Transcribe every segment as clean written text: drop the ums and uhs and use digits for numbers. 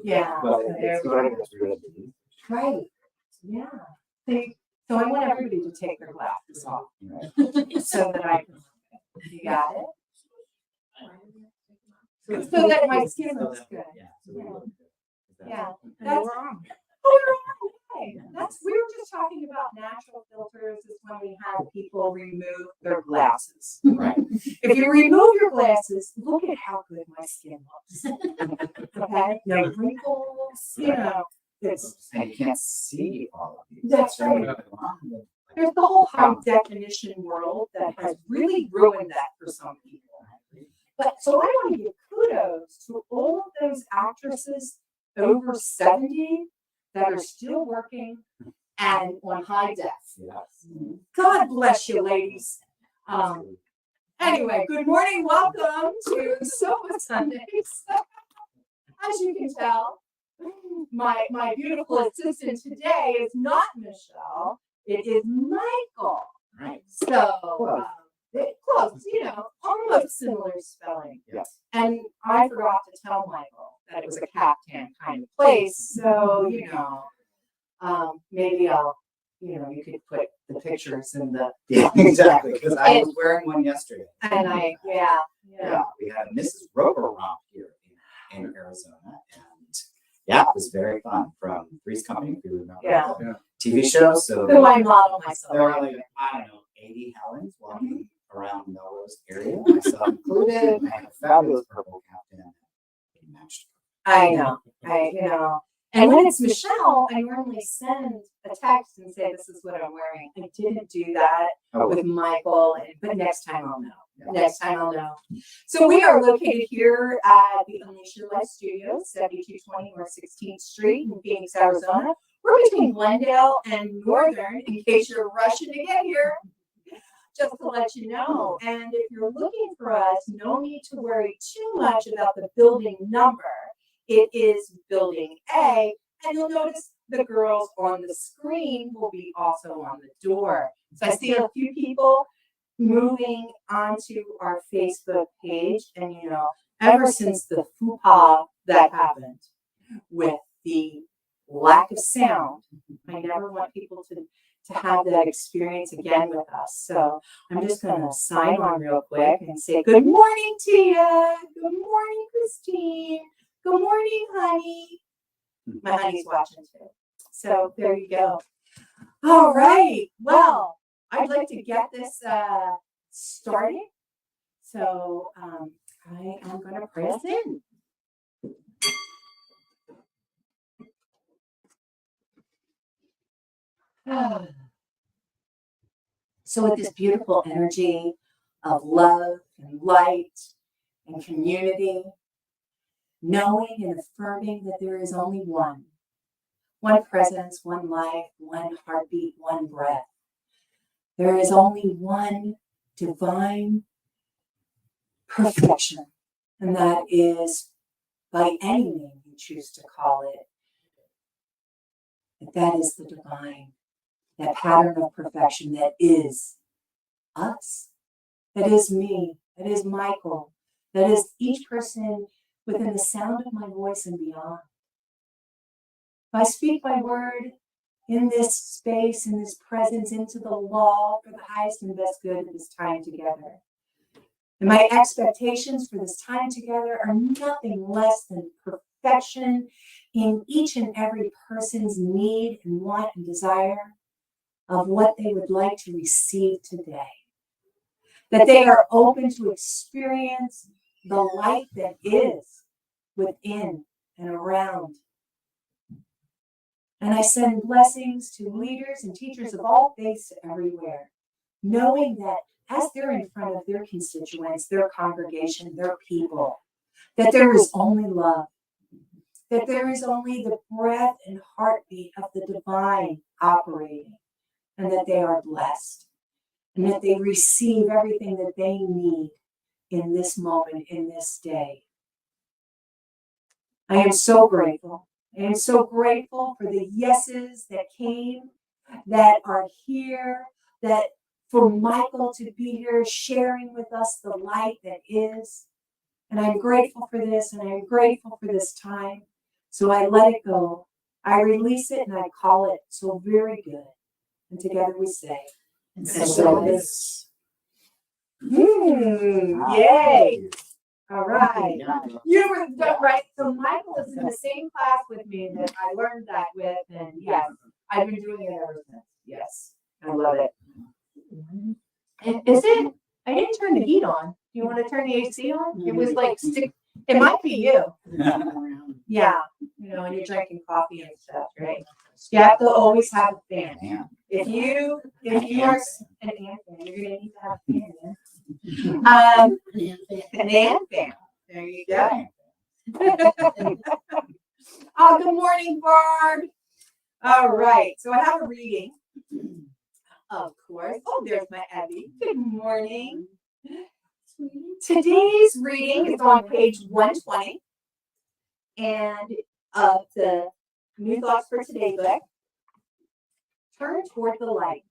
Yeah. But So it's there- really right. Yeah. So I want everybody to take their glasses off so that I can. You got it? So that my skin looks good. Yeah. That's wrong. We were just talking about natural filters is when we have people remove their glasses. Right. If you remove your glasses, look at how good my skin looks. Okay? No wrinkles, it's And you can't see all of these. That's right. There's the whole high definition world that has really ruined that for some people. But so I want to give kudos to all of those actresses over 70 that are still working and on high def. Yes. God bless you, ladies. Anyway, good morning. Welcome to Sofa Sundays. As you can tell, my beautiful assistant today is not Michelle. It is Michael. Right. So, close, almost similar spelling. Yes. And I forgot to tell Michael that it was a caftan kind of place. So, maybe I'll, you could put the pictures in the. Yeah, exactly. Because I was wearing one yesterday. And Yeah, we had Mrs. Roper Romp here in Arizona. And yeah, it was very fun from Three's Company, if you remember. Yeah. TV show. So Who I model myself. there were like, I don't know, 80 Helens walking around Melrose area, myself included. I had a fabulous purple captain. It matched. I know. And when it's Michelle, I normally send a text and say, this is what I'm wearing. I didn't do that with Michael, but next time I'll know. Next time I'll know. So we are located here at the Unleash Your Life Studios, 7220 North 16th Street in Phoenix, Arizona. We're between Glendale and Northern, in case you're rushing to get here. Just to let you know. And if you're looking for us, no need to worry too much about the building number. It is building A, and you'll notice the girls on the screen will be also on the door. So I see a few people moving onto our Facebook page, and ever since the faux pas that happened with the lack of sound, I never want people to have that experience again with us. So I'm just going to sign on real quick and say, good morning, Tia. Good morning, Christine. Good morning, honey. My honey's watching too. So there you go. All right. Well, I'd like to get this started. So I am going to press in. So with this beautiful energy of love and light and community, knowing and affirming that there is only one presence, one life, one heartbeat, one breath. There is only one divine perfection, and that is, by any name you choose to call it, that is the divine, that pattern of perfection that is us, that is me, that is Michael, that is each person within the sound of my voice and beyond. If I speak my word in this space, in this presence, into the law for the highest and best good of this time together. And my expectations for this time together are nothing less than perfection in each and every person's need and want and desire of what they would like to receive today. That they are open to experience the light that is within and around. And I send blessings to leaders and teachers of all faiths everywhere, knowing that as they're in front of their constituents, their congregation, their people, that there is only love, that there is only the breath and heartbeat of the divine operating, and that they are blessed, and that they receive everything that they need in this moment, in this day. I am so grateful. I am so grateful for the yeses that came, that are here, that for Michael to be here sharing with us the light that is. And I'm grateful for this, and I'm grateful for this time. So I let it go. I release it and I call it so very good. And together we say, And so it it is. Yay. All right. Yeah. You were right. So Michael is in the same class with me that I learned that with. And yes, I've been doing it ever since. Yes. I love it. And is it? I didn't turn the heat on. Do you want to turn the AC on? It was like stick. It might be you. Yeah. And you're drinking coffee and stuff, right? You have to always have a fan. Man. If you are an ant fan, you're gonna need to have a fan. An ant fan. There you go. Oh, good morning, Barb. All right. So I have a reading. Of course. Oh, there's my Abby. Good morning. Today's reading is on page 120 and of the New Thoughts for Today book. Turn toward the light.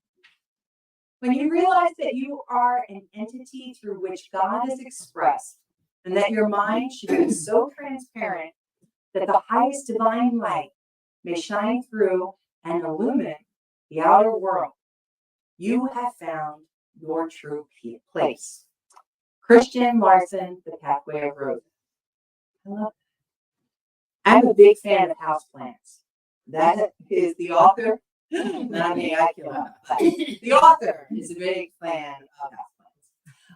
When you realize that you are an entity through which God is expressed, and that your mind should be so transparent that the highest divine light may shine through and illumine the outer world, you have found your true place. Christian Larson, The Pathway of Roses. I love that. I'm a big fan of houseplants. That is the author. Not me, I kill them. But the author is a big fan of houseplants.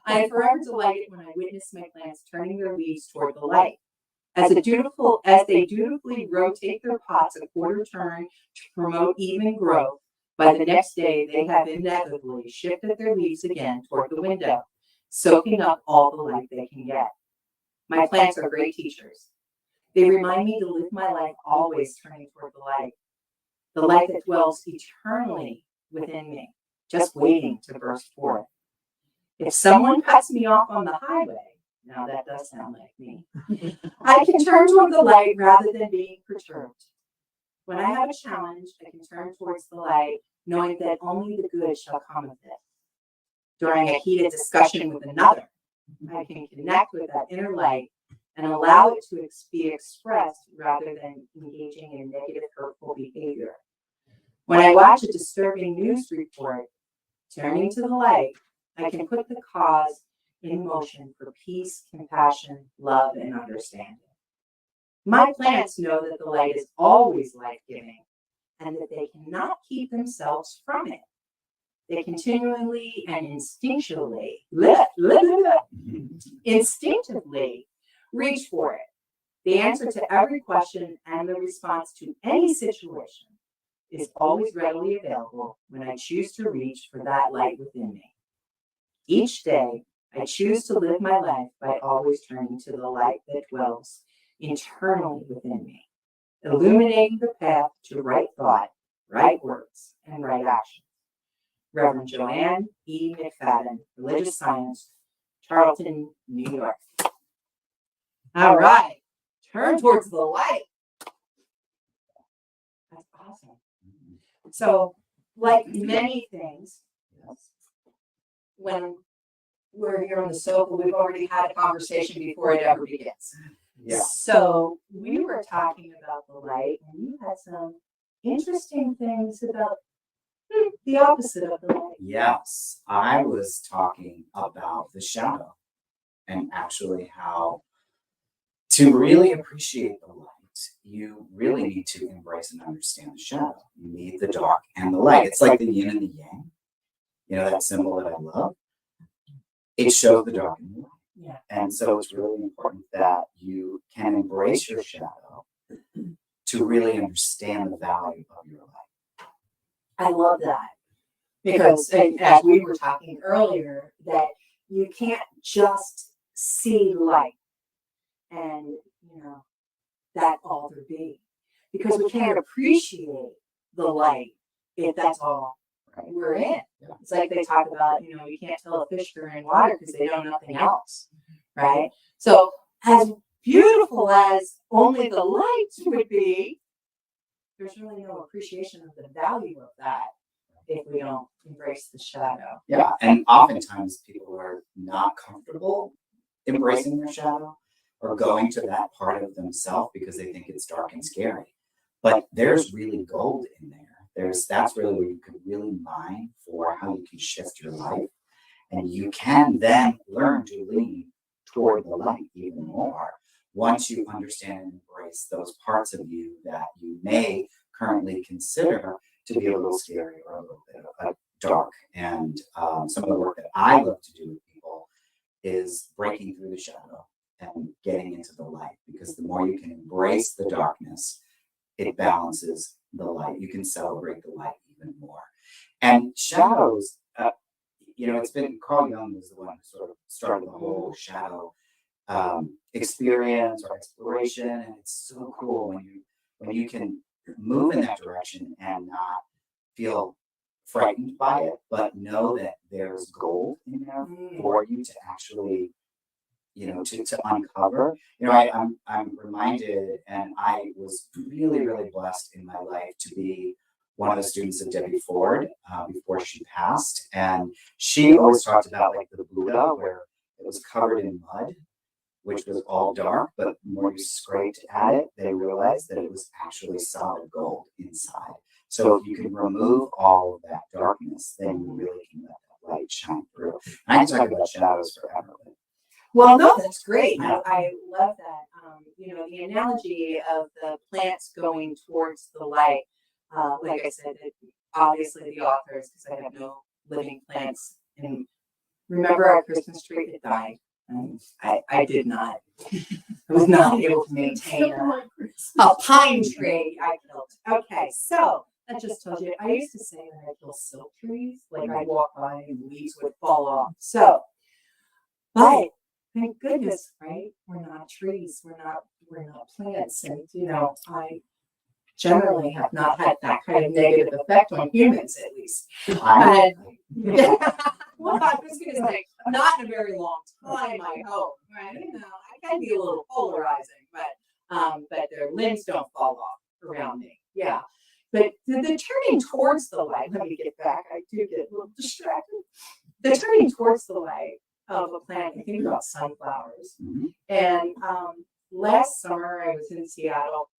I am forever delighted when I witness my plants turning their leaves toward the light. As they dutifully rotate their pots a quarter turn to promote even growth, by the next day they have inevitably shifted their leaves again toward the window, soaking up all the light they can get. My plants are great teachers. They remind me to live my life always turning toward the light that dwells eternally within me, just waiting to burst forth. If someone cuts me off on the highway, now that does sound like me, I can turn toward the light rather than being perturbed. When I have a challenge, I can turn towards the light, knowing that only the good shall come of it. During a heated discussion with another, I can connect with that inner light and allow it to be expressed rather than engaging in negative, hurtful behavior. When I watch a disturbing news report, turning to the light, I can put the cause in motion for peace, compassion, love, and understanding. My plants know that the light is always life-giving and that they cannot keep themselves from it. They continually and instinctively reach for it. The answer to every question and the response to any situation is always readily available when I choose to reach for that light within me. Each day, I choose to live my life by always turning to the light that dwells internally within me, illuminating the path to right thought, right words, and right action. Reverend Joanne E. McFadden, Religious Science, Charlton, New York. All right, turn towards the light. That's awesome. So, like many things, when we're here on the sofa, we've already had a conversation before it ever begins. Yeah. So we were talking about the light, and you had some interesting things about the opposite of the light. Yes, I was talking about the shadow and actually how to really appreciate the light, you really need to embrace and understand the shadow. You need the dark and the light. It's like the yin and the yang. That symbol that I love. It shows the dark and the light. Yeah. And so it's really important that you can embrace your shadow to really understand the value of your life. I love that. Because, as we were talking earlier, that you can't just see light and, that all there be. Because we can't appreciate the light if that's all we're in. It's like they talk about, you can't tell a fish they're in water because they know nothing else, right? So as beautiful as only the lights would be, there's really no appreciation of the value of that if we don't embrace the shadow. Yeah, and oftentimes people are not comfortable embracing their shadow or going to that part of themselves because they think it's dark and scary. But there's really gold in there. That's really where you can really mine for how you can shift your life. And you can then learn to lean toward the light even more once you understand and embrace those parts of you that you may currently consider to be a little scary or a little bit dark. And some of the work that I love to do with people is breaking through the shadow and getting into the light, because the more you can embrace the darkness, it balances the light. You can celebrate the light even more. And shadows, it's been Carl Jung was the one who sort of started the whole shadow experience or exploration, and it's so cool when you can move in that direction and not feel frightened by it, but know that there's gold in there for you to actually, to uncover. I'm reminded, and I was really, really blessed in my life to be one of the students of Debbie Ford before she passed. And she always talked about like the Buddha, where it was covered in mud, which was all dark, but the more you scraped at it, they realized that it was actually solid gold inside. So if you can remove all of that darkness, then you really can let that light shine through. And I can talk about shadows forever. Well, no, that's great. I love that. The analogy of the plants going towards the light. Like I said, obviously the authors, because I have no living plants. And remember our Christmas tree that died? I did not. I was not able to maintain a pine tree. I killed. Okay, so that just tells you. I used to say that I kill silk trees. Like I'd walk by and leaves would fall off. So, but thank goodness, right? We're not trees. We're not plants. And I generally have not had that kind of negative effect on humans, at least. Well, I was going to say, not in a very long time, I hope. Right? I can be a little polarizing, but their limbs don't fall off around me. Yeah. But the turning towards the light, let me get back. I do get a little distracted. The turning towards the light of a plant, I think about sunflowers. And last summer, I was in Seattle.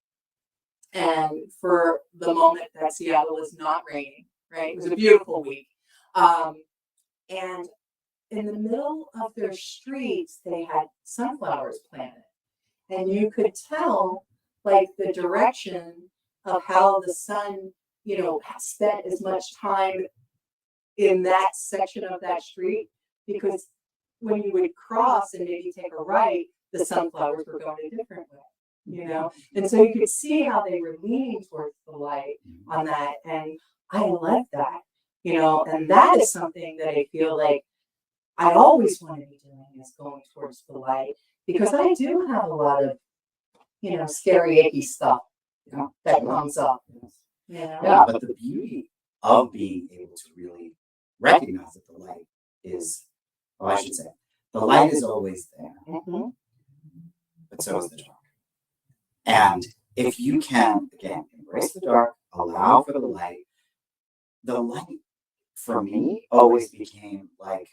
And for the moment that Seattle was not raining, right? It was a beautiful week. And in the middle of their streets, they had sunflowers planted. And you could tell, like, the direction of how the sun, spent as much time in that section of that street. Because when you would cross and maybe take a right, the sunflowers were going a different way. And so you could see how they were leaning towards the light on that. And I love that, and that is something that I feel like I always want to be doing, is going towards the light, because I do have a lot of, scary, achy stuff that comes up. Yeah, but the beauty of being able to really recognize that the light is, well, I should say, the light is always there, but so is the dark. And if you can, again, embrace the dark, allow for the light for me always became like,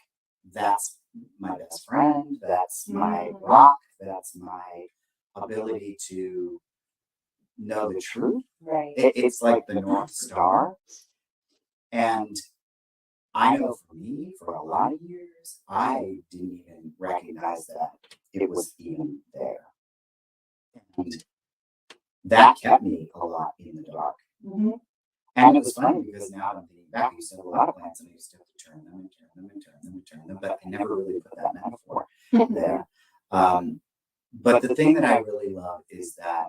that's my best friend, that's my rock, that's my ability to know the truth. Right. It's like the North Star. And I know for me, for a lot of years, I didn't even recognize that it was even there. And that kept me a lot in the dark. And it was funny because now I'm thinking back, you said a lot of plants and I used to have to turn them and turn them and turn them and turn them, but I never really put that metaphor there. But the thing that I really love is that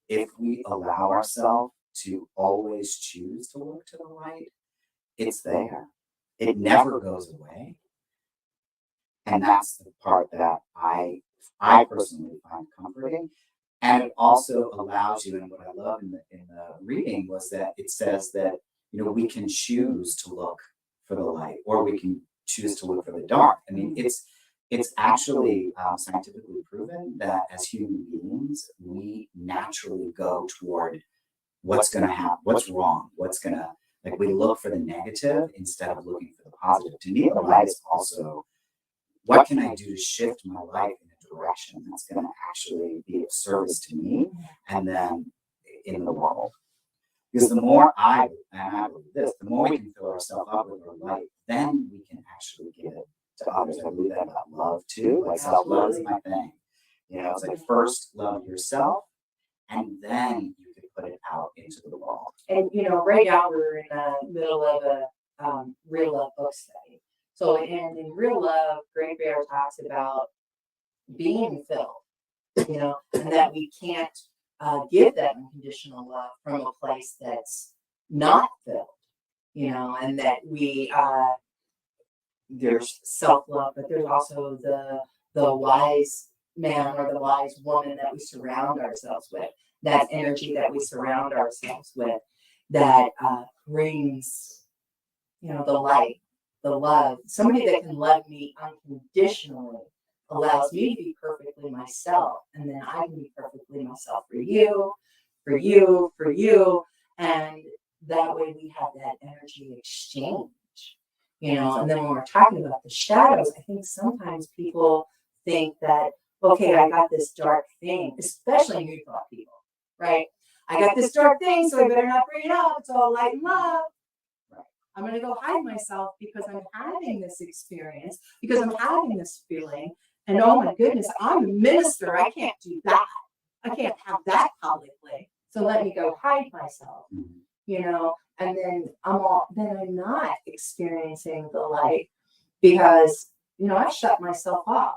if we allow ourselves to always choose to look to the light, it's there. It never goes away. And that's the part that I personally find comforting. And it also allows you, and what I love in the reading was that it says that, we can choose to look for the light, or we can choose to look for the dark. I mean, it's actually scientifically proven that as human beings, we naturally go toward what's going to happen, what's wrong, we look for the negative instead of looking for the positive. To me, the light is also, what can I do to shift my life in a direction that's going to actually be of service to me and then in the world. Because the more I believe this, the more we can fill ourselves up with our light, then we can actually give it to others. I believe that about love too. Like self-love is my thing. It's like first love yourself, and then you can put it out into the world. And right now we're in the middle of a real love book study. So, and in real love, Great Bear talks about being filled, and that we can't give that unconditional love from a place that's not filled, and that there's self-love, but there's also the wise man or the wise woman that we surround ourselves with, that energy that we surround ourselves with, that brings, the light, the love. Somebody that can love me unconditionally allows me to be perfectly myself, and then I can be perfectly myself for you, for you, for you, and that way we have that energy exchange, and then when we're talking about the shadows, I think sometimes people think that, okay, I got this dark thing, especially new thought people, right? I got this dark thing, so I better not bring it up. It's all light and love. I'm going to go hide myself because I'm having this experience, because I'm having this feeling. And oh my goodness, I'm a minister. I can't do that. I can't have that publicly. So let me go hide myself, and then I'm not experiencing the light because, I shut myself off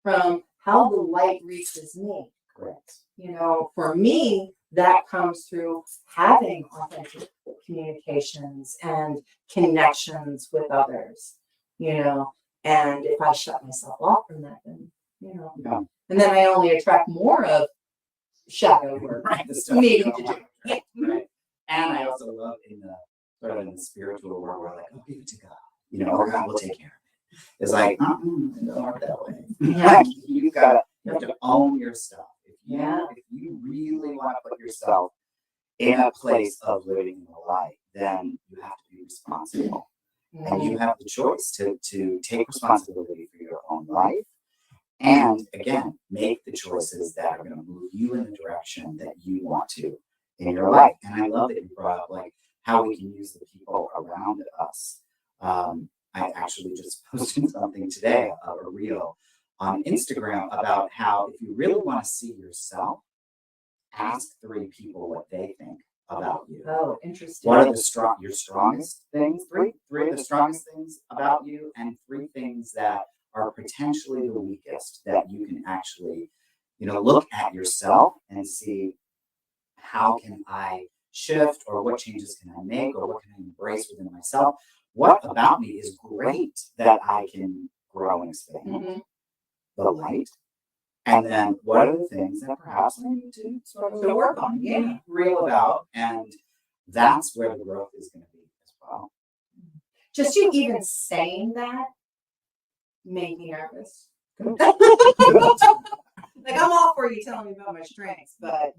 from how the light reaches me. Correct. For me, that comes through having authentic communications and connections with others, and if I shut myself off from that, then, and then I only attract more of shadow work. Right. The stuff needing to do. Yeah. Right. And I also love in the spiritual world, we're like, oh, give it to God. Or God will take care of it. It's like, it doesn't work that way. you have to own your stuff. If you really want to put yourself in a place of living in the light, then you have to be responsible. And you have the choice to take responsibility for your own life. And again, make the choices that are going to move you in the direction that you want to in your life. And I love that you brought up like how we can use the people around us. I actually just posted something today, a reel on Instagram about how if you really want to see yourself, ask 3 people what they think about you. Oh, interesting. What are your strongest things? Three of the strongest things about you, and 3 things that are potentially the weakest that you can actually, look at yourself and see how can I shift, or what changes can I make, or what can I embrace within myself? What about me is great that I can grow and expand? The light. And then what are the things that perhaps I need to sort of work on, real about, and that's where the growth is going to be as well. Just you even saying that made me nervous. Like, I'm all for you telling me about my strengths, but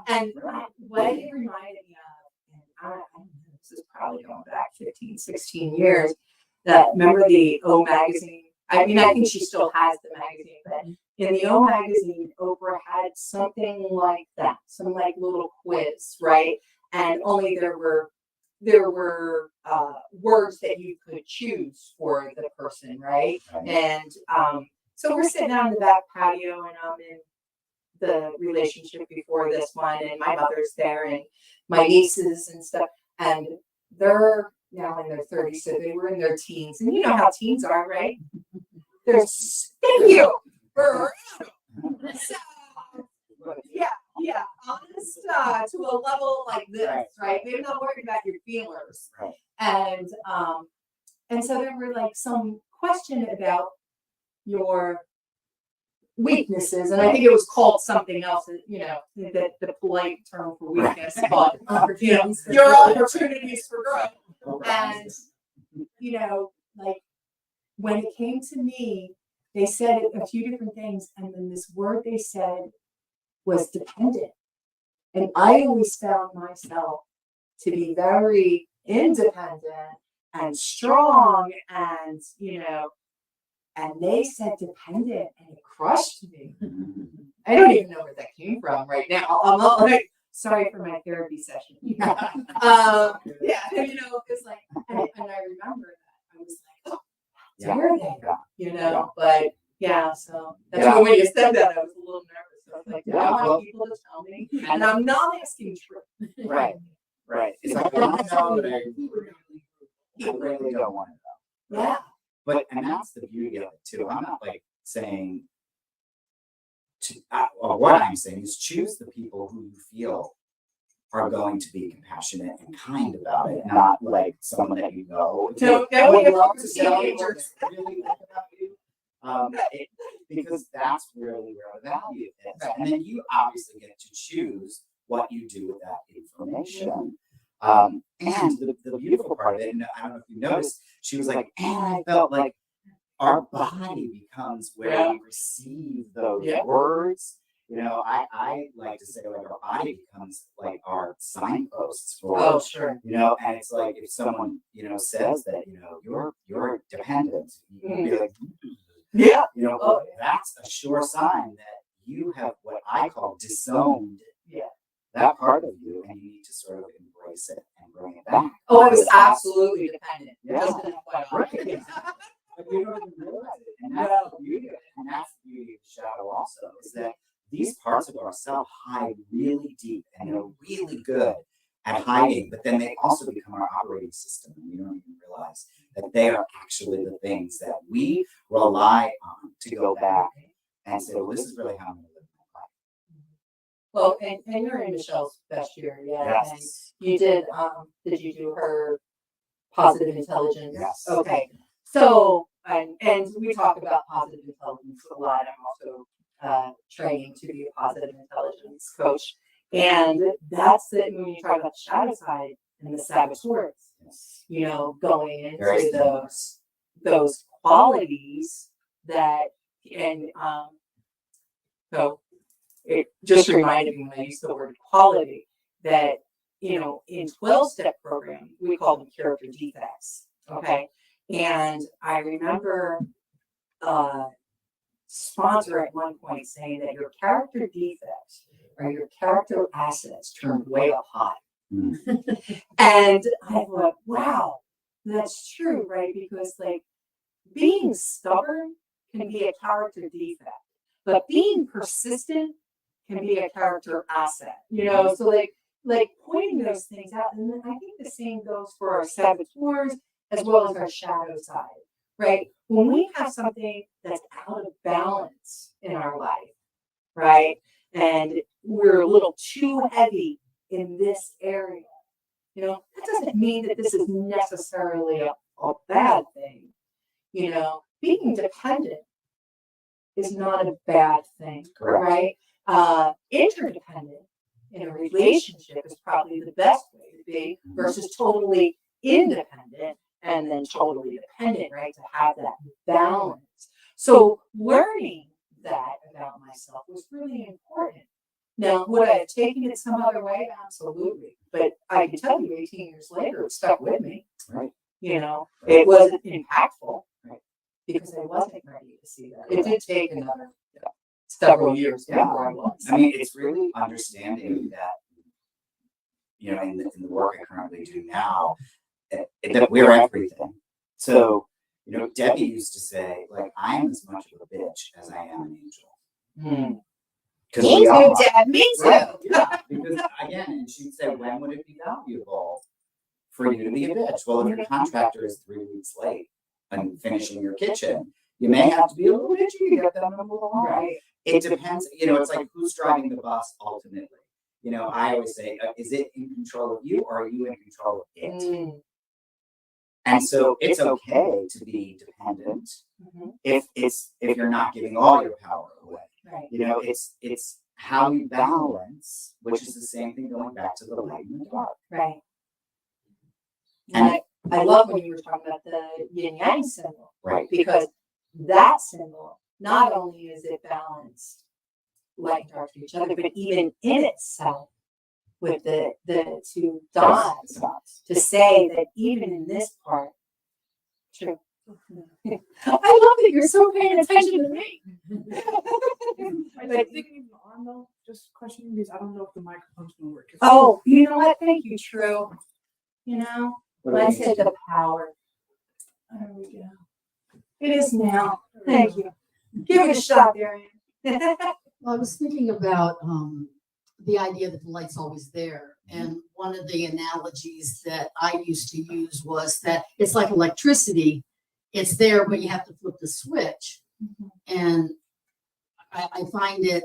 and what it reminded me of, and I don't know, this is probably going back 15, 16 years, that remember the O magazine? I mean, I think she still has the magazine, but in the O magazine, Oprah had something like that, some like little quiz, right? And only there were words that you could choose for the person, right? And so we're sitting out in the back patio, and I'm in the relationship before this one, and my mother's there, and my nieces and stuff, and they're now in their 30s, so they were in their teens, and you know how teens are, right? They're thank you for so, honest to a level like this, right? They're not worried about your feelers, and so there were like some question about your weaknesses, and I think it was called something else, the polite term for weakness, called your opportunities for growth. And like when it came to me, they said a few different things, and then this word they said was dependent. And I always found myself to be very independent and strong, and and they said dependent, and it crushed me. Mhm. I don't even know where that came from right now. I'm all like, sorry for my therapy session. Yeah, it's like, and I remember that I was like, oh, Yeah. where they Yeah. go, but yeah, so that's Yeah. why when you said that, I was a little nervous. I was like, Yeah, I well- want people to tell me, and I'm not asking truth. Right. Right. It's like, I know that I really don't want to know. Yeah. And that's the beauty of it too. I'm not like saying, what I'm saying is choose the people who you feel are going to be compassionate and kind about it, not like someone that you know. No, would we love have to tell you what teenagers. they really like about you. Because that's really where the value is. And then you obviously get to choose what you do with that information. And the beautiful part of it, and I don't know if you noticed, she was like, and I felt like our body becomes where we receive those words. I like to say like our body becomes like our signposts for, Sure. and it's like if someone, says that, you're dependent, you can be like, Yeah. that's a sure sign that you have what I call disowned Yeah. that part of you, and you need to sort of embrace it and bring it back. Oh, I was absolutely dependent. Yeah. Just an FYI. Right. But you don't even realize it. And that's the beauty of it. And that's the beauty of the shadow also, is that these parts of ourselves hide really deep and they're really good at hiding, but then they also become our operating system. And we don't even realize that they are actually the things that we rely on to go back and say, well, this is really how I'm going to live my life. Well, and you're in Michelle's best year, yeah. Yes. And you did you do her positive intelligence? Yes. Okay. So, and we talk about positive intelligence a lot. I'm also training to be a positive intelligence coach. And that's when you talk about the shadow side and the saboteurs, going into those qualities that, and so it just reminded me when I used the word quality that, in 12-step program, we call them character defects. Okay. And I remember sponsor at one point saying that your character defects are your character assets turned way up high. And I thought, wow, that's true, right? Because like being stubborn can be a character defect, but being persistent can be a character asset, so like pointing those things out. And then I think the same goes for our saboteurs as well as our shadow side, right? When we have something that's out of balance in our life, right? And we're a little too heavy in this area, that doesn't mean that this is necessarily a bad thing. Being dependent is not a bad thing, right? Interdependent in a relationship is probably the best way to be versus totally independent and then totally dependent, right? To have that balance. So learning that about myself was really important. Now, would I have taken it some other way? Absolutely. But I can tell you 18 years later, it stuck with me. Right. It wasn't impactful, right? Because I wasn't ready to see that. It did take another several years before I was. I mean, it's really understanding that, in the work I currently do now, that we're everything. So, Debbie used to say, like, I am as much of a bitch as I am an angel. Because me too, Dad. Me too. Yeah, because again, and she'd say, when would it be valuable for you to be a bitch? Well, if your contractor is 3 weeks late and finishing your kitchen, you may have to be a little bitchy to get them to move along. Right. It depends. It's like who's driving the bus ultimately. I always say, is it in control of you or are you in control of it? And so it's okay to be dependent if you're not giving all your power away. Right. It's how you balance, which is the same thing going back to the light and the dark. Right. And I love when you were talking about the yin yang symbol. Right. Because that symbol, not only is it balanced light and dark to each other, but even in itself with the two dots, to say that even in this part, true, I love that you're so paying attention to me. I think even on though, just questioning because I don't know if the microphone's gonna work. Oh, you know what? Thank you, True. You know, let's hit the power. There we go. It is now. Thank you. Give it a shot, Darian. Well, I was thinking about the idea that the light's always there. And one of the analogies that I used to use was that it's like electricity. It's there, but you have to flip the switch. And I find it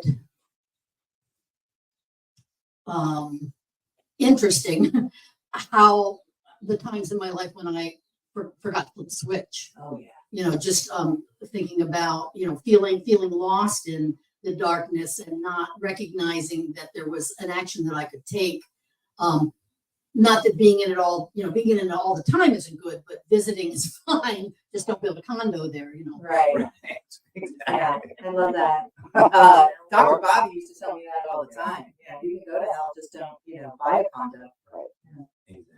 interesting how the times in my life when I forgot to flip the switch. Oh yeah. You know, just thinking about, you know, feeling lost in the darkness and not recognizing that there was an action that I could take. Not that being in it all, you know, being in it all the time isn't good, but visiting is fine. Just don't build a condo there, you know. Right. Right. Yeah, Exactly. I love that. Dr. Bobby used to tell me that all the time. Yeah, you can go to hell, just don't, you know, buy a condo. Exactly.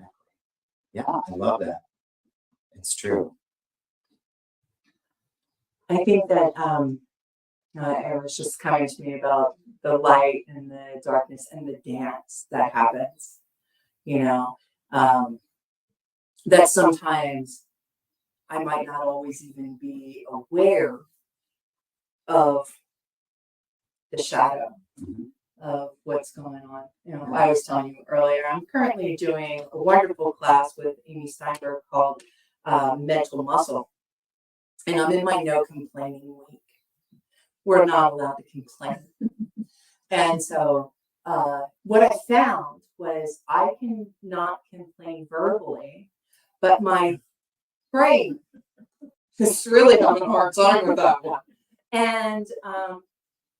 Yeah, I love that. It's true. I think that it was just coming to me about the light and the darkness and the dance that happens. You know, that sometimes I might not always even be aware of the shadow Mhm. of what's going on. You know, I was telling you earlier, I'm currently doing a wonderful class with Amy Steinberg called Mental Muscle. And I'm in my no complaining week. We're not allowed to complain. And so what I found was I can not complain verbally, but my brain is really having a hard time with that one. And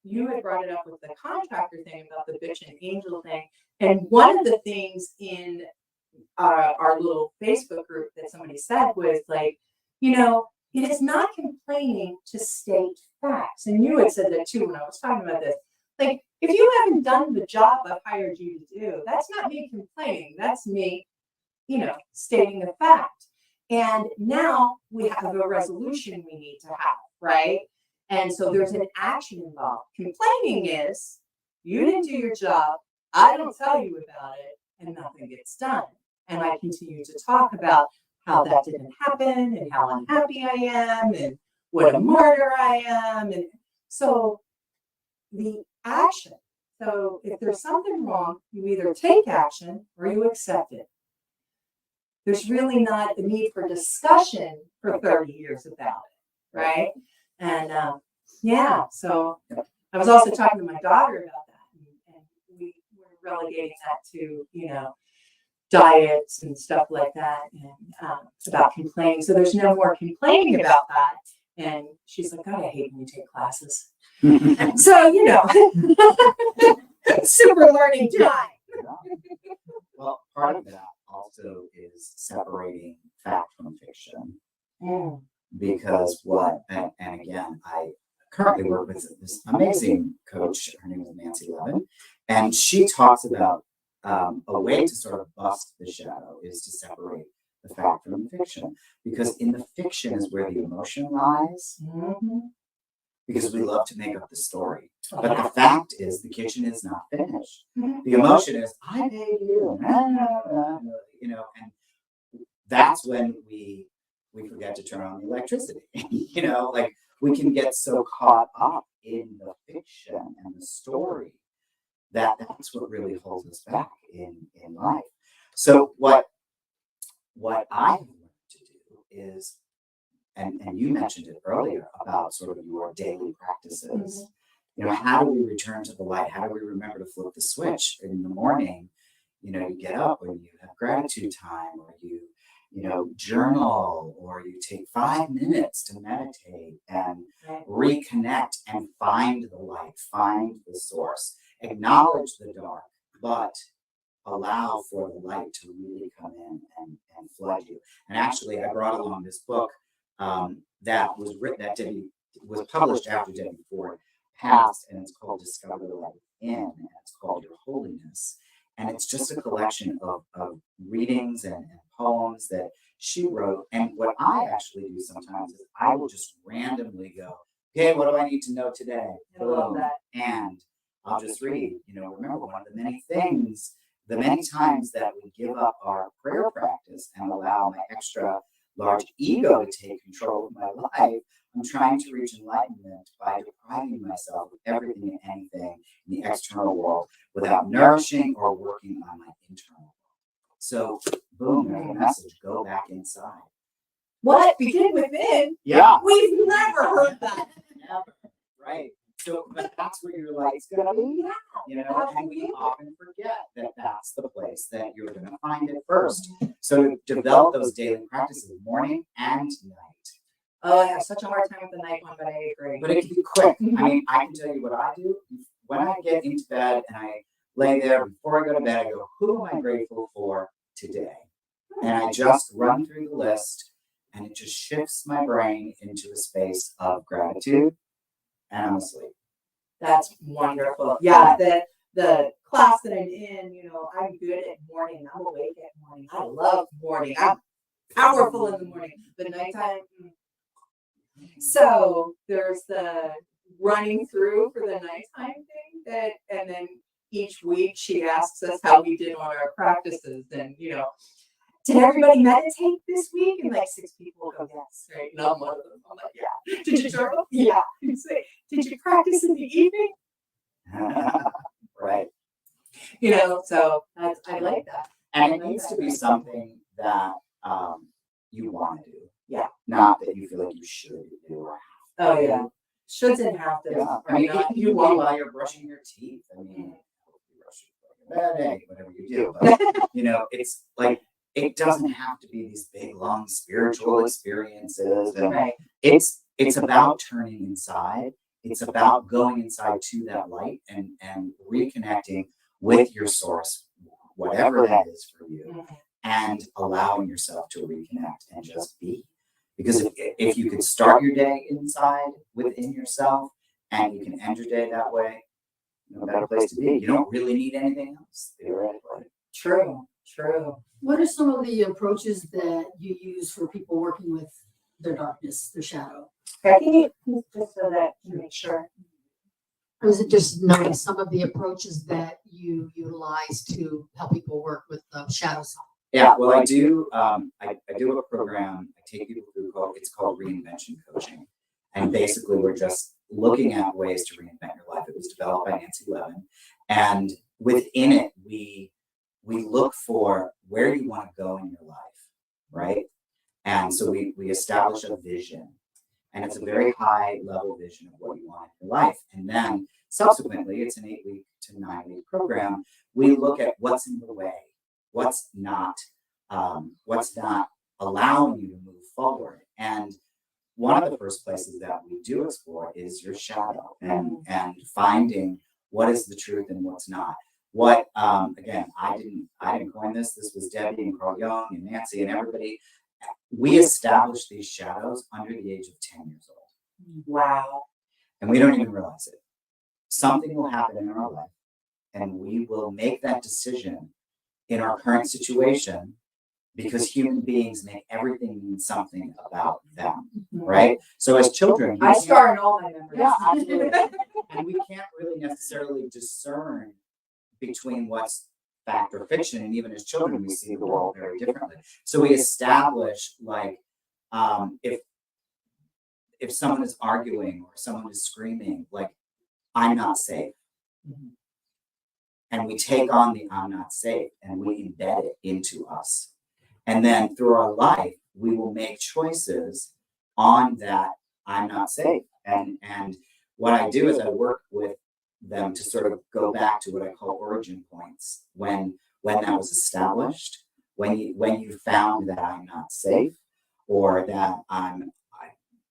you had brought it up with the contractor thing about the bitch and angel thing. And one of the things in our little Facebook group that somebody said was like, you know, it is not complaining to state facts. And you had said that too when I was talking about this. Like, if you haven't done the job I've hired you to do, that's not me complaining. That's me, you know, stating a fact. And now we have a resolution we need to have, right? And so there's an action involved. Complaining is you didn't do your job, I don't tell you about it, and nothing gets done. And I continue to talk about how that didn't happen and how unhappy I am and what a martyr I am. And so the action. So if there's something wrong, you either take action or you accept it. There's really not a need for discussion for 30 years about it, right? And yeah, so I was also talking to my daughter about that, and we were relegating that to, you know, diets and stuff like that, and about complaining. So there's no more complaining about that. And she's like, God, I hate when you take classes. So, you know, super learning time. Well, part of that also is separating fact from fiction. Because and again, I currently work with this amazing coach. Her name is Nancy Levin, and she talks about a way to sort of bust the shadow is to separate the fact from the fiction. Because in the fiction is where the emotion lies, because we love to make up the story. But the fact is the kitchen is not finished. The emotion is, I paid you, you know, and that's when we forget to turn on the electricity. You know, like we can get so caught up in the fiction and the story that that's what really holds us back in life. So what I've learned to do is, and you mentioned it earlier about sort of your daily practices. You know, how do we return to the light? How do we remember to flip the switch in the morning? You know, you get up and you have gratitude time, or you know, journal, or you take 5 minutes to meditate and reconnect and find the light, find the source, acknowledge the dark, but allow for the light to really come in and flood you. And actually, I brought along this book that was written, was published after Debbie Ford passed, and it's called Discover the Light Within, and it's called Your Holiness. And it's just a collection of readings and poems that she wrote. And what I actually do sometimes is I will just randomly go, okay, what do I need to know today? I love that. And I'll just read, remember one of the many things, the many times that we give up our prayer practice and allow my extra large ego to take control of my life, I'm trying to reach enlightenment by depriving myself of everything and anything in the external world without nourishing or working on my internal world. So, boom, there's a message. Go back inside. What? Begin within? Yeah. We've never heard that. Never. Right. So, but that's where your light's going to be. And we often forget that that's the place that you're going to find it first. So, develop those daily practices, morning and night. Oh, I have such a hard time with the night one, but I agree. But it can be quick. I mean, I can tell you what I do. When I get into bed and I lay there before I go to bed, I go, who am I grateful for today? And I just run through the list, and it just shifts my brain into a space of gratitude, and I'm asleep. That's wonderful. Yeah, the class that I'm in, I'm good at morning. I'm awake at morning. I love morning. I'm powerful in the morning. But nighttime. So there's the running through for the nighttime thing and then each week she asks us how we did on our practices and did everybody meditate this week? And like 6 people go, yes, right? And I'm one of them. I'm like, yeah. Did you journal? Yeah. Did you practice in the evening? Right. So I like that. And it needs to be something that you want to do. Yeah. Not that you feel like you should do or have Oh, yeah. Shoulds and have to. Yeah. I mean, if you want while you're brushing your teeth, I mean, you brush your teeth, whatever you do. But, it's like, it doesn't have to be these big, long spiritual experiences. And Right. it's about turning inside. It's about going inside to that light and reconnecting with your source, whatever that is for you, and allowing yourself to reconnect and just be. Because if you can start your day inside within yourself and you can end your day that way, a better place to be. You don't really need anything else, theoretically. True. What are some of the approaches that you use for people working with their darkness, their shadow? I think just so that to make sure. Or is it just knowing some of the approaches that you utilize to help people work with the shadow side? Yeah, well, I do. I do a program. I take people through. It's called Reinvention Coaching, and basically, we're just looking at ways to reinvent your life. It was developed by Nancy Levin, and within it, we look for where you want to go in your life, right? And so we establish a vision, and it's a very high level vision of what you want in your life, and then subsequently, it's an 8-week to 9-week program. We look at what's in the way. What's not allowing you to move forward. And one of the first places that we do explore is your shadow and finding what is the truth and what's not. What again, I didn't coin this. This was Debbie and Carl Jung and Nancy and everybody. We established these shadows under the age of 10 years old. Wow. And we don't even realize it. Something will happen in our life, and we will make that decision in our current situation, because human beings make everything mean something about them, right? So as children, I star in all my memories. Yeah, absolutely. And we can't really necessarily discern between what's fact or fiction, and even as children, we see the world very differently. So we establish, like, if someone is arguing or someone is screaming, like, I'm not safe. And we take on the I'm not safe and we embed it into us. And then through our life, we will make choices on that I'm not safe. And what I do is I work with them to sort of go back to what I call origin points. When that was established, when you found that I'm not safe, or that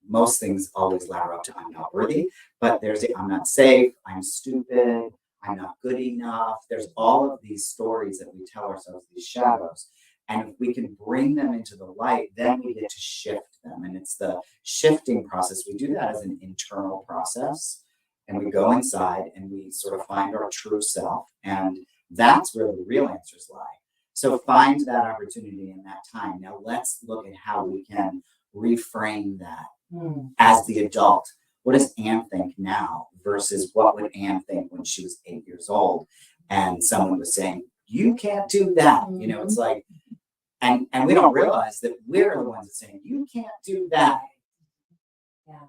most things always ladder up to I'm not worthy, but there's I'm not safe, I'm stupid, I'm not good enough. There's all of these stories that we tell ourselves, these shadows. And if we can bring them into the light, then we get to shift them. And it's the shifting process. We do that as an internal process. And we go inside and we sort of find our true self. And That's where the real answers lie. So find that opportunity in that time. Now let's look at how we can reframe that as the adult. What does Anne think now versus what would Anne think when she was 8 years old and someone was saying, you can't do that. You know, it's like, and we don't realize that we're the ones that saying, you can't do that. Yeah.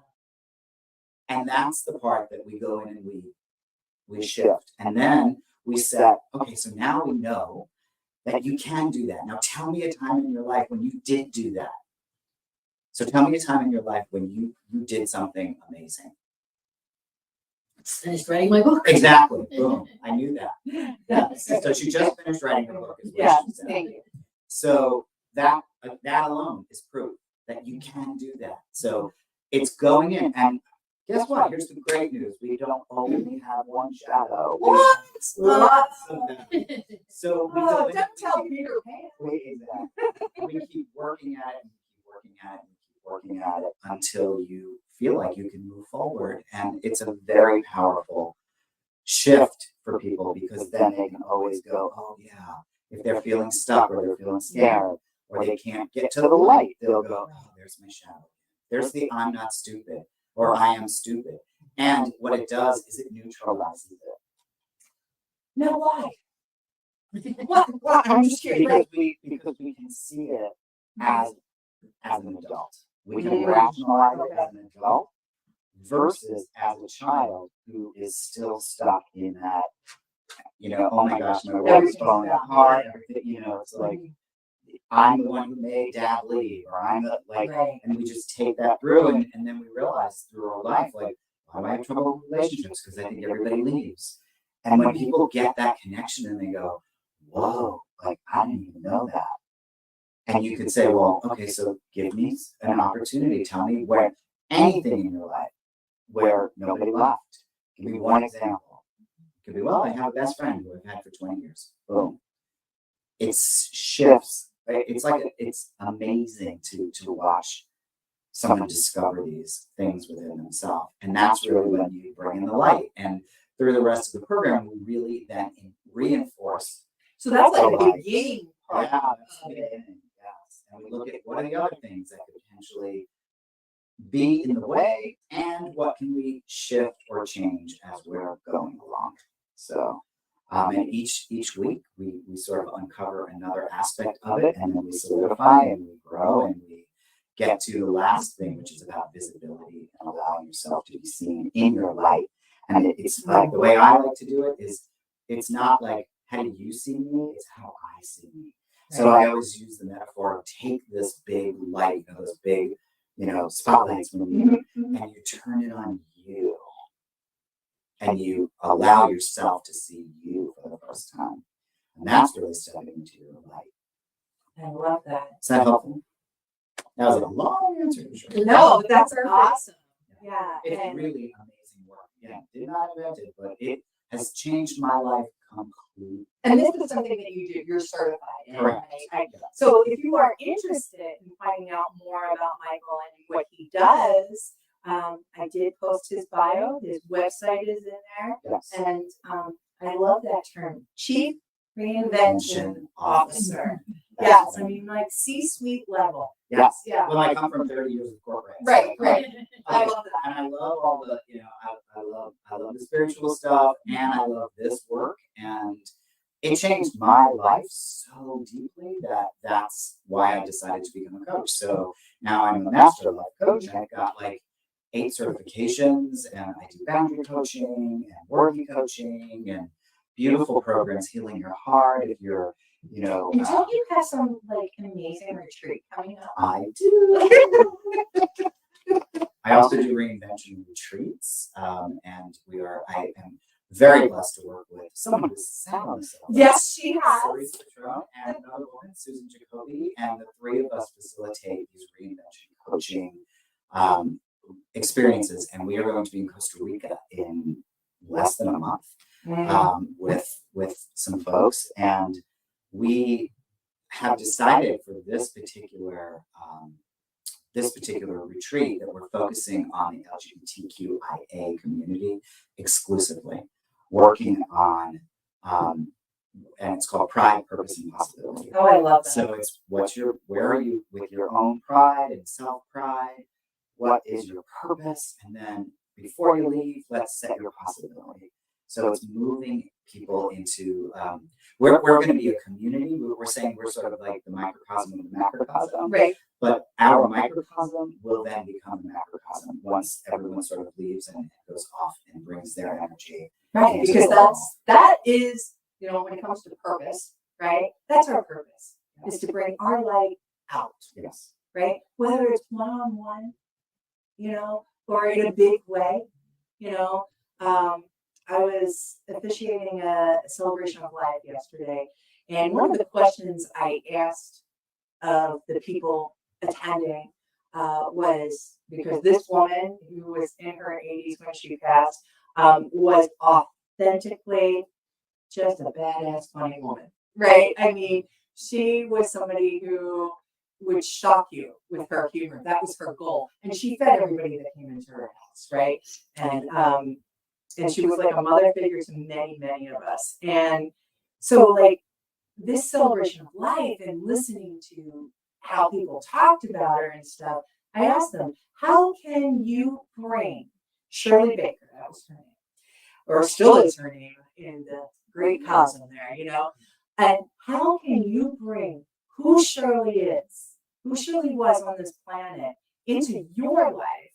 And that's the part that we go in and we shift. And then we set, okay, so now we know that you can do that. Now tell me a time in your life when you did do that. So tell me a time in your life when you did something amazing. Finished writing my book. Exactly. Boom. I knew that. Yeah. So she just finished writing her book. Is what Yeah, she said. thank you. So that alone is proof that you can do that. So it's going in, and guess what? Here's the great news: we don't only have one shadow. We What? have lots of them. So we go in, Don't tell Peter Pan. we keep working at it, and keep working at it, and keep working at it until you feel like you can move forward. And it's a very powerful shift for people because then they can always go, oh yeah. If they're feeling stuck or they're feeling scared or they can't get to the light, they'll go, oh, there's my shadow. There's the I'm not stupid or I am stupid. And what it does is it neutralizes it. No, why? What? I'm just curious. Because we can see it as an adult. We can rationalize it as an adult versus as a child who is still stuck in that, you know, oh my gosh, my world is falling apart. Everything, you know, it's like I'm the one who made dad leave, or I'm the, like, Right. and we just take that through, and then we realize through our life, like, why do I have trouble with relationships? Because I think everybody leaves. And when people get that connection and they go, whoa, like, I didn't even know that. And you could say, well, okay, so give me an opportunity. Tell me where anything in your life where nobody left. Give me one example. It could be, well, I have a best friend who I've had for 20 years. Boom. It shifts. It's like, it's amazing to watch someone discover these things within themselves. And that's really when you bring in the light. And through the rest of the program, we really then reinforce. So that's like the the light. beginning part. Yeah, that's the beginning. Yes. And we look at what are the other things that could potentially be in the way and what can we shift or change as we're going along. So, and each week we sort of uncover another aspect of it, and then we solidify and we grow and we get to the last thing, which is about visibility and allowing yourself to be seen in your light. And it's like the way I like to do it is it's not like how do you see me, it's how I see me. So I always use the metaphor of take this big light, you know, those big, you know, spotlights when you and you turn it on you. And you allow yourself to see you for the first time. And that's really stepping into your light. I love that. Is that helpful? That was a long answer. Sure. No, that's awesome. Yeah. It's And really amazing work. Yeah, did not invent it, but it has changed my life completely. And this is something that you do, you're certified in. Correct. Right? So if you are interested in finding out more about Michael and what he does, I did post his bio, his website is in there. Yes. And I love that term, Chief Reinvention Officer. Yes, I mean like C-suite level. Yes. Yeah. Well, I come from 30 years of corporate. Right, right. I Okay. love that. And I love all the, you know, I love the spiritual stuff, and I love this work, and it changed my life so deeply that that's why I decided to become a coach. So now I'm a master life coach, and I've got like 8 certifications, and I do boundary coaching and worthy coaching and beautiful programs, healing your heart. If you're, you know, And don't you have some like amazing retreat coming up? I do. I also do reinvention retreats, and I am very blessed to work with someone who's sat on this. Yes, she has. Cerise Patron and another woman, Susan Jacoby, and the 3 of us facilitate these reinvention coaching experiences. And we are going to be in Costa Rica in less than a month with some folks, and we have decided for this particular retreat that we're focusing on the LGBTQIA community exclusively, working on and it's called Pride, Purpose, and Possibility. Oh, I love that. So it's where are you with your own pride and self-pride? What is your purpose? And then before you leave, let's set your possibility. So it's moving people into, we're going to be a community. We're saying we're sort of like the microcosm of the macrocosm, Right. but our microcosm will then become the macrocosm once everyone sort of leaves and goes off and brings their energy. Right. Because that is, you know, when it comes to purpose, right? That's our purpose, is to bring our light out, Yes. right? Whether it's one-on-one, you know, or in a big way, you know. I was officiating a celebration of life yesterday, and one of the questions I asked of the people attending was, because this woman who was in her 80s when she passed was authentically just a badass, funny woman, right? I mean, she was somebody who would shock you with her humor. That was her goal, and she fed everybody that came into her house, right? And she was like a mother figure to many, many of us. And so, like, this celebration of life and listening to how people talked about her and stuff, I asked them, how can you bring Shirley Baker, that was her name, or still is her name in the great cosm there, you know, and how can you bring who Shirley is, who Shirley was on this planet, into your life?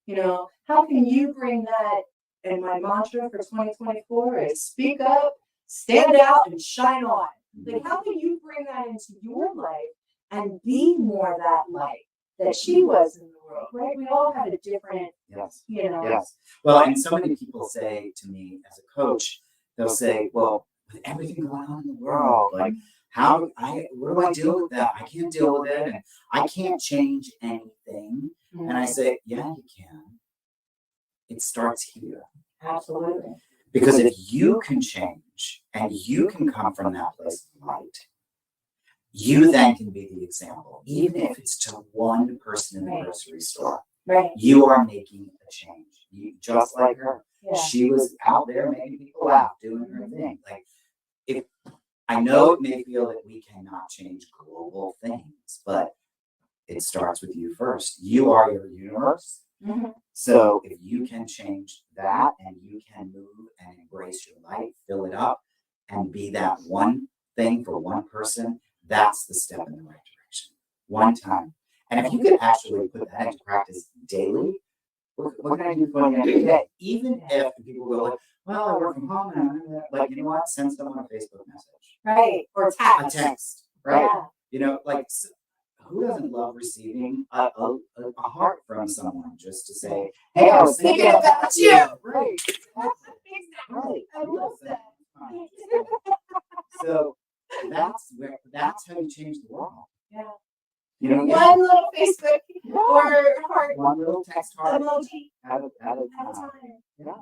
You know, how can you bring that? And my mantra for 2024 is speak up, stand out, and shine on. Like, how can you bring that into your life and be more that light that she was in the world, right? We all have a different, Yes. you know. Yes. Well, and so many people say to me as a coach, they'll say, well, with everything going on in the world, like, what do I deal with that? I can't deal with it, and I can't change anything. And I say, yeah, you can. It starts here. Absolutely. Because if you can change and you can come from that place of light, you then can be the example, even if it's to one person in the grocery store. Right. You are making a change. You, just like her. Yeah. She was out there making people laugh, doing her thing. Like, if I know it may feel that we cannot change global things, but it starts with you first. You are your universe. Mm-hmm. So if you can change that and you can move and embrace your light, fill it up, and be that one thing for one person, that's the step in the right direction. One time. And if you can actually put that into practice daily, what can I do for the end of the day? Even if people go like, well, I work from home and I'm like, you know what? Send someone a Facebook message. Right. Or A text. text, right? Yeah. You know, like, who doesn't love receiving a heart from someone just to say, hey, I was thinking about you. Right. Right. I love that. So that's how you change the world. Yeah. You know, One little Facebook or heart one little text heart emoji at a at a time. time. Yeah.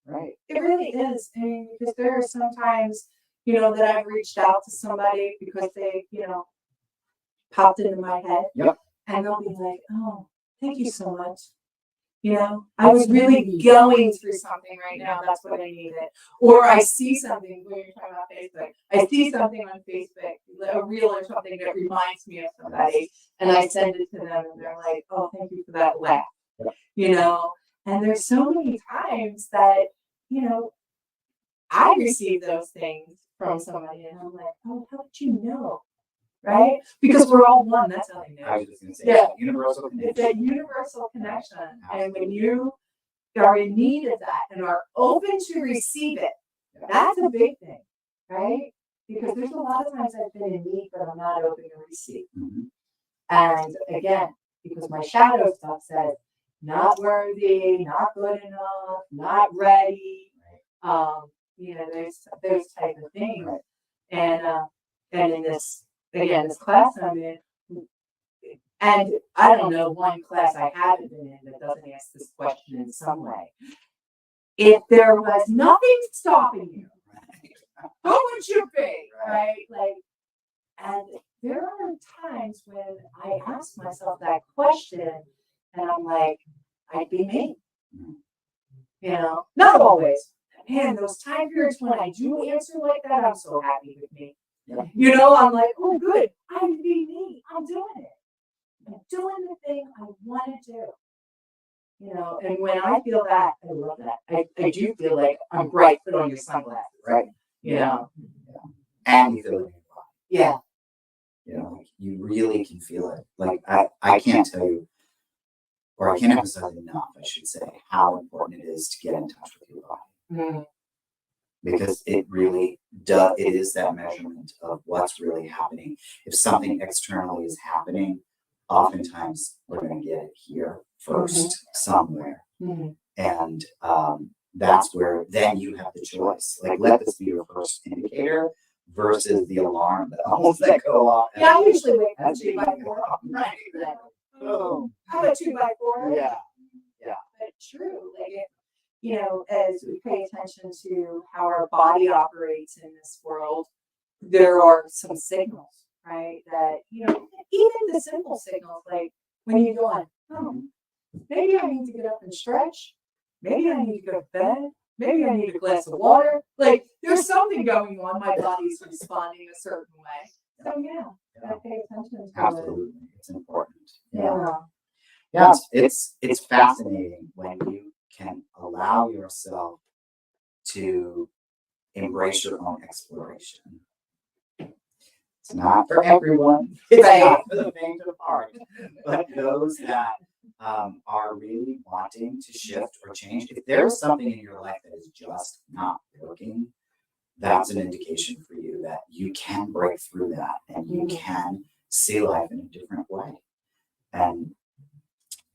Right. It really is. I mean, because there are sometimes, you know, that I've reached out to somebody because they, you know, popped into my head. Yep. And they'll be like, oh, thank you so much. You know, I was really going through something right now. That's what I needed. Or I see something when you're talking about Facebook. I see something on Facebook, a reel or something that reminds me of somebody, and I send it to them, and they're like, "Oh, thank you for that laugh." You know, and there's so many times that, you know, I receive those things from somebody, and I'm like, "Oh, how did you know?" Right? Because we're all one. That's how they know. I was just gonna say, Yeah. universal It's connection. that universal connection. And when you are in need of that and are open to receive it, that's a big thing, right? Because there's a lot of times I've been in need, but I'm not open to receive. Mhm. And again, because my shadow stuff says, not worthy, not good enough, not ready. You know, there's those type of things. And in this, again, this class I'm in, and I don't know one class I haven't been in that doesn't ask this question in some way. If there was nothing stopping you, who would you be? Right? Like, and there are times when I ask myself that question and I'm like, I'd be me. You know, not always, man, those time periods when I do answer like that, I'm so happy with me. Yeah. You know, I'm like, oh, good. I'm being me. I'm doing it. I'm doing the thing I want to do. You know, and when I feel that, I love that. I do feel like I'm bright, put on your sunglasses. Right. You know? And you feel it in your body. Yeah. You know, like you really can feel it. Like I can't tell you, or I can't emphasize enough, I should say, how important it is to get in touch with your body. Mhm. Because it really does, it is that measurement of what's really happening. If something externally is happening, oftentimes we're going to get it here 1st somewhere. Mhm. And that's where then you have the choice. Like, let this be your first indicator versus the alarm bells that go off. Yeah, I usually wake up That's 2 by 4. right. Oh, how about 2 by 4? Yeah. But true, like it, you know, as we pay attention to how our body operates in this world, there are some signals, right? That, you know, even the simple signals, like when you go on, oh, maybe I need to get up and stretch. Maybe I need to go to bed. Maybe I need a glass of water. Like there's something going on. My body's responding a certain way. So yeah, gotta pay attention to it. Absolutely. It's important. Yeah. Yeah, it's fascinating when you can allow yourself to embrace your own exploration. It's not for everyone. It's Right. not for the faint of heart. But those that are really wanting to shift or change, if there's something in your life that is just not working, that's an indication for you that you can break through that and you can see life in a different way. And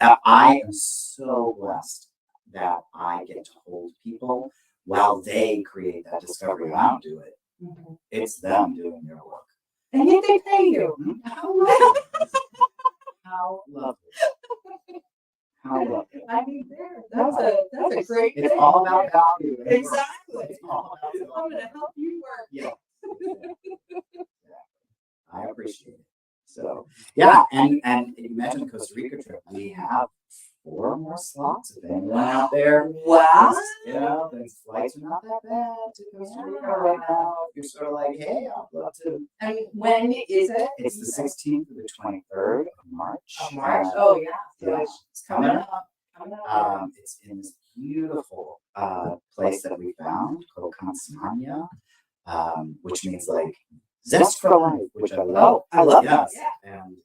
I am so blessed that I get to hold people while they create that discovery. I don't do it. Mhm. It's them doing their work. And yet they pay you. How lovely. How lovely. How lovely. I mean, that's a great It's thing. all about value. Exactly. It's all about value. I'm gonna help you work. Yeah. I appreciate it. So yeah, and you mentioned the Costa Rica trip. We have 4 more slots. If anyone out there, Wow. you know, the flights are not that bad to Costa Rica right now. If you're sort of like, hey, I'd love to. And when is it? It's the 16th to the 23rd of March. Oh, March. Oh yeah. So Yeah, it's coming up. It's in this beautiful place that we found called Consmania, which means like zest for life, which I love. Oh, I love Yes, that. and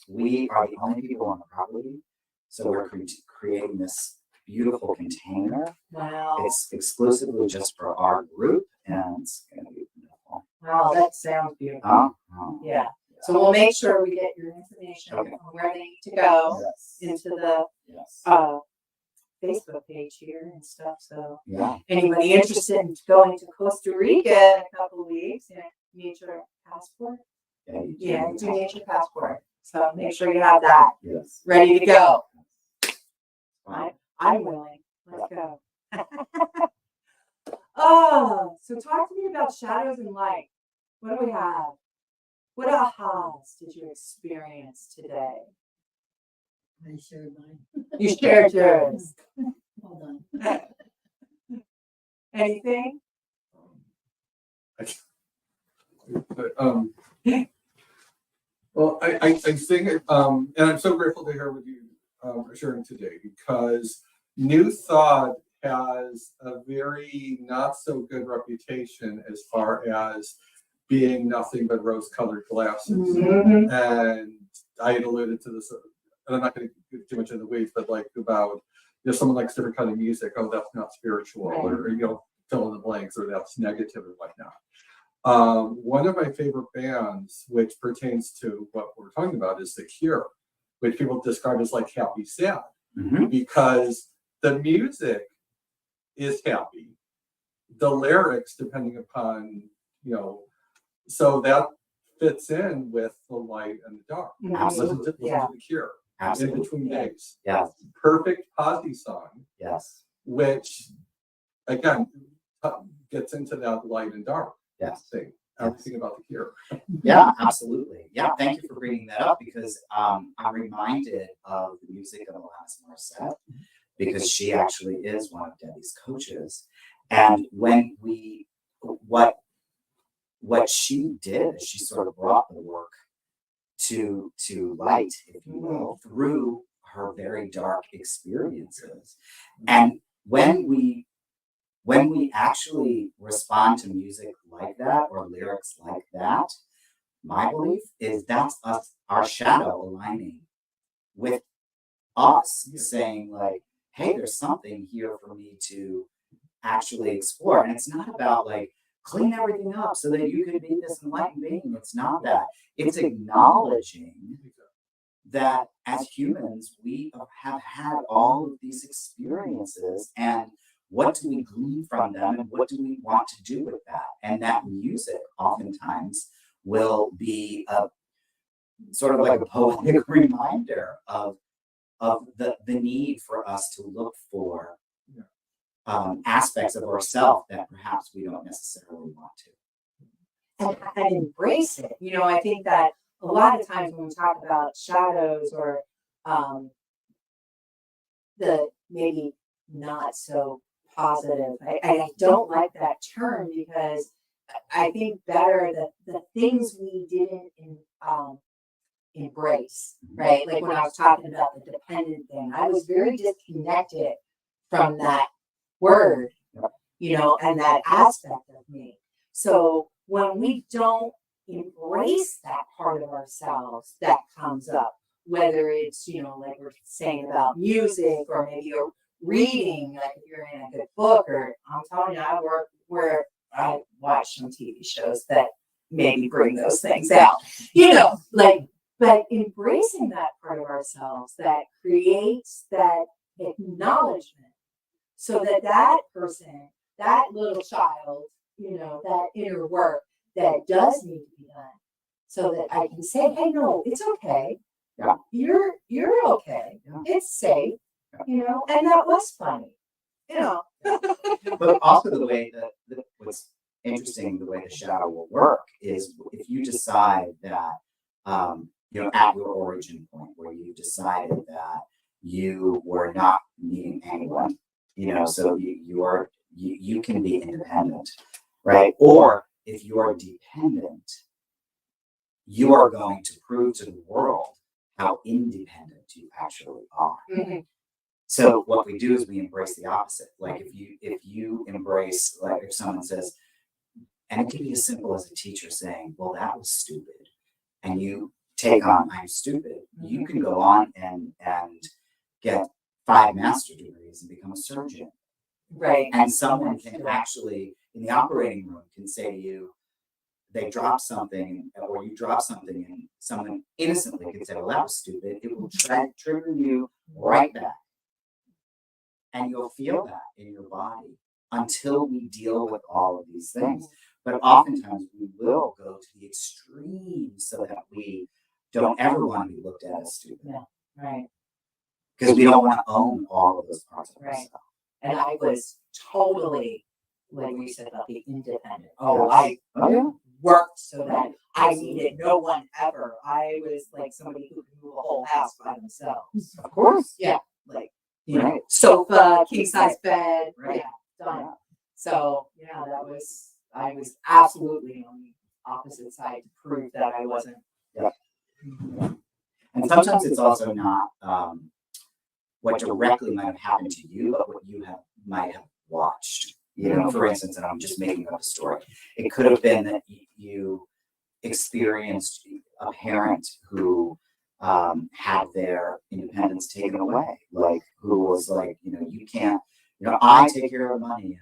we are the only people on the property, so we're creating this beautiful container. Wow. It's exclusively just for our group, and it's going to be beautiful. Wow, that sounds beautiful. Oh, Yeah. So we'll make sure we get your information Okay. on where they need to go yes. into the Yes. Facebook page here and stuff. So Yeah. anybody interested in going to Costa Rica in a couple of weeks, you need your passport. Yeah. You do. Yeah, you do need your passport. So make sure you have that Yes. ready to go. Wow. I'm willing. Let's go. Oh, so talk to me about shadows and light. What do we have? What ahas did you experience today? I shared mine. You shared yours. Well done. Anything? Well, I think, and I'm so grateful to hear what you are sharing today, because New Thought has a very not so good reputation as far as being nothing but rose-colored glasses. Mhm. And I had alluded to this, and I'm not going to get too much in the weeds, but like about, someone likes different kind of music. Oh, that's not spiritual, Right. or fill in the blanks, or that's negative and whatnot. One of my favorite bands, which pertains to what we're talking about, is The Cure, which people describe as like happy sad, Mhm. because the music is happy, the lyrics, depending upon, so that fits in with the light and the dark. Absolutely. Listen to Yeah. The Cure in Absolutely. between days. Yes. Perfect Posy song, Yes. which again gets into that light and dark Yes. thing. Everything about The Cure. Yeah, absolutely. Yeah, thank you for bringing that up, because I'm reminded of the music of Alanis Morissette, because she actually is one of Debbie's coaches. And when what she did is she sort of brought the work to light, if you will, through her very dark experiences. And when we actually respond to music like that or lyrics like that, my belief is that's us, our shadow aligning with us, saying like, hey, there's something here for me to actually explore. And it's not about like clean everything up so that you can be this enlightened being. It's not that. It's acknowledging that as humans, we have had all of these experiences, and what do we glean from them, and what do we want to do with that? And that music oftentimes will be a sort of like a poetic reminder of the need for us to look for aspects of ourselves that perhaps we don't necessarily want to. And embrace it. You know, I think that a lot of times when we talk about shadows or the maybe not so positive, I don't like that term because I think better that the things we didn't embrace, right? Like when I was talking about the dependent thing, I was very disconnected from that word, you know, and that aspect of me. So when we don't embrace that part of ourselves that comes up, whether it's, you know, like we're saying about music or maybe you're reading, like if you're in a good book, or I'm telling you, I work where I watch some TV shows that maybe bring those things out, you know, like, but embracing that part of ourselves that creates that acknowledgement so that that person, that little child, you know, that inner work that does need to be done so that I can say, hey, no, it's okay. Yeah. You're okay. Yeah. It's safe, you know, and that was funny, you know. But also the way that what's interesting, the way the shadow will work is if you decide that, you know, at your origin point where you decided that you were not needing anyone, you know, so you can be independent, right? Or if you are dependent, you are going to prove to the world how independent you actually are. Mm-hmm. So what we do is we embrace the opposite. Like if you embrace, like if someone says, and it can be as simple as a teacher saying, well, that was stupid, and you take on I'm stupid, you can go on and get 5 master's degrees and become a surgeon. Right. And someone can actually, in the operating room, can say to you, they drop something, or you drop something, and someone innocently can say, well, that was stupid. It will trigger you right back. And you'll feel that in your body until we deal with all of these things. But oftentimes we will go to the extreme so that we don't ever want to be looked at as stupid. Yeah. Right. Because we don't want to own all of those parts of Right. ourselves. And I was totally, like we said about the independent. Oh, I worked so that I needed no one ever. I was like somebody who could move a whole house by themselves. Of course. Yeah. Like, you know, Right. sofa, king size bed. Right. Yeah. Done. So, yeah, I was absolutely on the opposite side to prove that I wasn't. And sometimes it's also not what directly might have happened to you, but what you might have watched. You know, for instance, and I'm just making up a story. It could have been that you experienced a parent who had their independence taken away, like who was like, you know, you can't, you know, I take care of the money,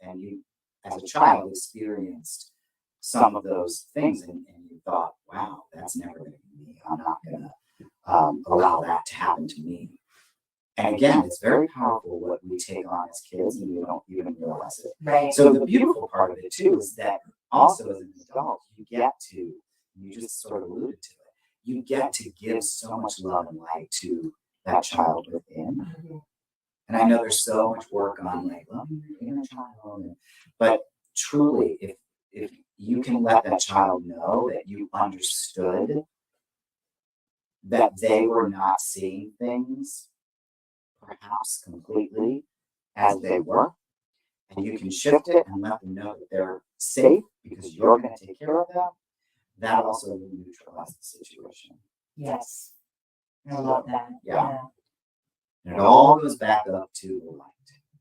and you, as a child, experienced some of those things, and you thought, wow, that's never going to be me. I'm not going to allow that to happen to me. And again, it's very powerful what we take on as kids, and we don't even realize it. Right. So the beautiful part of it too is that also as an adult, you just sort of alluded to it, you get to give so much love and light to that child within. Mhm. And I know there's so much work on like loving your inner child, but truly, if you can let that child know that you understood that they were not seeing things perhaps completely as they were, and you can shift it and let them know that they're safe because you're going to take care of them, that also will neutralize the situation. Yes. I love that. Yeah. And it all goes back up to the light.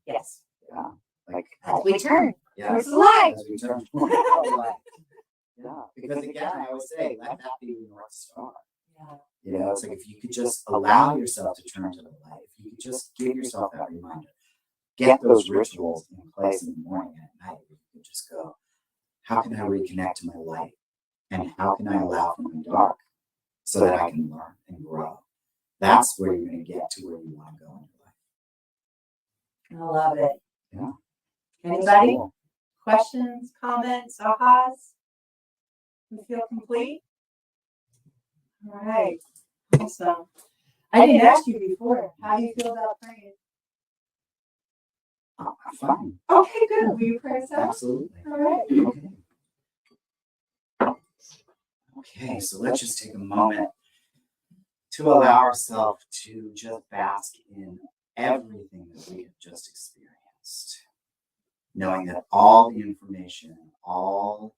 Yes. Yeah. Like, As we turn yeah, towards the light. as we turn towards the light. Yeah. Because again, I always say, let that be your North Star. Yeah. You know, it's like if you could just allow yourself to turn to the light, if you could just give yourself that reminder, get those rituals in place in the morning and at night, where you can just go, how can I reconnect to my light? And how can I allow for my dark so that I can learn and grow? That's where you're going to get to where you want to go in your life. I love it. Yeah. Anybody? Cool. Questions, comments, ahas? You feel complete? All right. Awesome. I didn't ask you before. How do you feel about praying? Oh, fine. Okay, good. Will you pray us out? Absolutely. All right. Okay. Okay, so let's just take a moment to allow ourselves to just bask in everything that we have just experienced. Knowing that all the information, all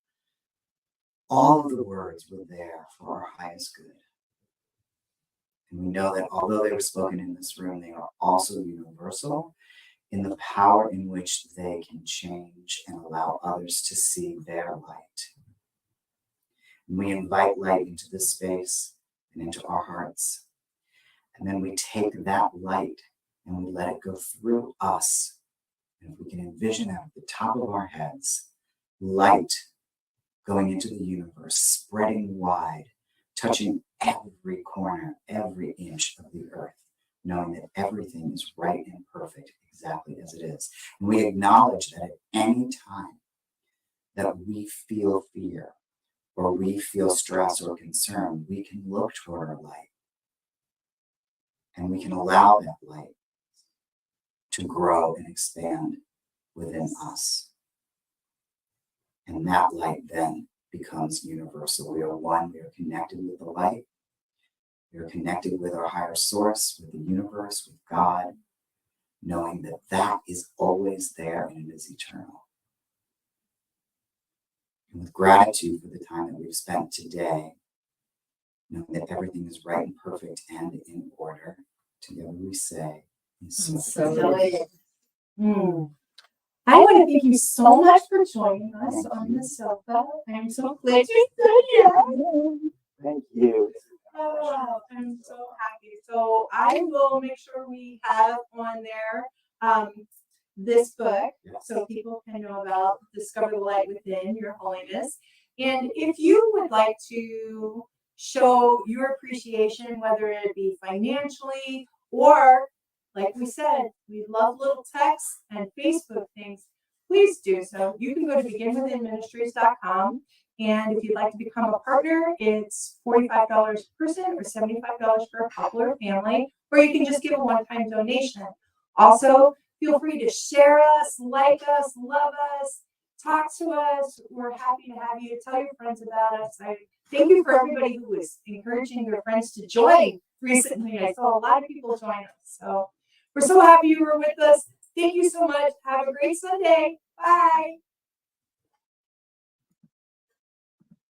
of the words were there for our highest good. And we know that although they were spoken in this room, they are also universal in the power in which they can change and allow others to see their light. And we invite light into this space and into our hearts. And then we take that light and we let it go through us. And if we can envision at the top of our heads, light going into the universe, spreading wide, touching every corner, every inch of the earth, knowing that everything is right and perfect exactly as it is. And we acknowledge that at any time that we feel fear or we feel stress or concern, we can look toward our light and we can allow that light to grow and expand within us. And that light then becomes universal. We are one, we are connected with the light. We are connected with our higher source, with the universe, with God, knowing that that is always there and it is eternal. And with gratitude for the time that we've spent today, knowing that everything is right and perfect and in order, together we say, and so it is. I want to thank you so much for joining us on the sofa. I'm so glad you stood here. Thank you. Oh, I'm so happy. So I will make sure we have on there this book so people can know about Discover the Light Within, Your Holiness. And if you would like to show your appreciation, whether it be financially or, like we said, we love little texts and Facebook things, please do so. You can go to beginwithinministries.com. And if you'd like to become a partner, it's $45 per person or $75 for a couple or family, or you can just give a one-time donation. Also, feel free to share us, like us, love us, talk to us. We're happy to have you. Tell your friends about us. I thank you for everybody who was encouraging your friends to join recently. I saw a lot of people join us. So we're so happy you were with us. Thank you so much. Have a great Sunday. Bye.